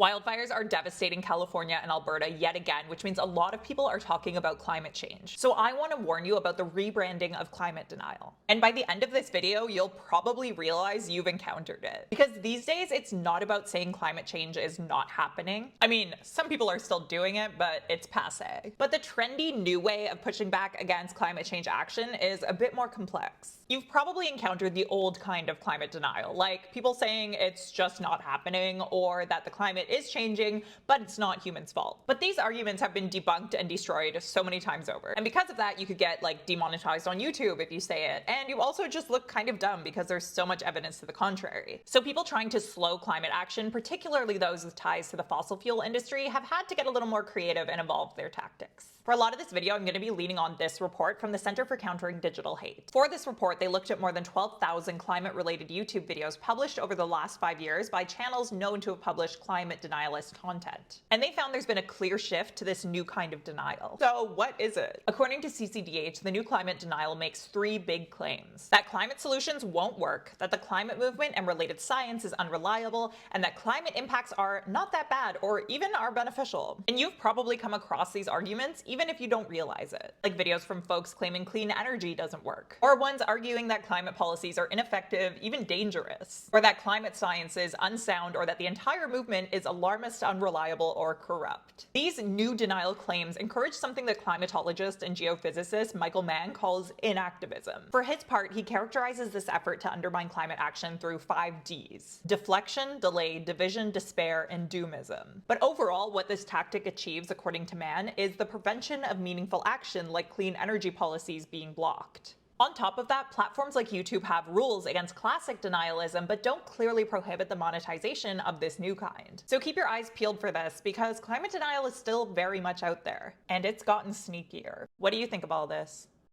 Wildfires are devastating California and Alberta yet again, which means a lot of people are talking about climate change. So I want to warn you about the rebranding of climate denial. And by the end of this video, you'll probably realize you've encountered it. Because these days, it's not about saying climate change is not happening. I mean, some people are still doing it, but it's passé. But the trendy new way of pushing back against climate change action is a bit more complex. You've probably encountered the old kind of climate denial, like people saying it's just not happening or that the climate is changing, but it's not humans' fault. But these arguments have been debunked and destroyed so many times over. And because of that, you could get like demonetized on YouTube if you say it. And you also just look kind of dumb because there's so much evidence to the contrary. So people trying to slow climate action, particularly those with ties to the fossil fuel industry, have had to get a little more creative and evolve their tactics. For a lot of this video, I'm going to be leaning on this report from the Center for Countering Digital Hate. For this report, they looked at more than 12,000 climate-related YouTube videos published over the last 5 years by channels known to have published climate denialist content. And they found there's been a clear shift to this new kind of denial. So what is it? According to CCDH, the new climate denial makes 3 big claims. That climate solutions won't work, that the climate movement and related science is unreliable, and that climate impacts are not that bad or even are beneficial. And you've probably come across these arguments even if you don't realize it. Like videos from folks claiming clean energy doesn't work, or ones arguing that climate policies are ineffective, even dangerous, or that climate science is unsound, or that the entire movement is alarmist, unreliable, or corrupt. These new denial claims encourage something that climatologist and geophysicist Michael Mann calls inactivism. For his part, he characterizes this effort to undermine climate action through 5 Ds: deflection, delay, division, despair, and doomism. But overall, what this tactic achieves, according to Mann, is the prevention of meaningful action like clean energy policies being blocked. On top of that, platforms like YouTube have rules against classic denialism, but don't clearly prohibit the monetization of this new kind. So keep your eyes peeled for this, because climate denial is still very much out there, and it's gotten sneakier. What do you think of all this?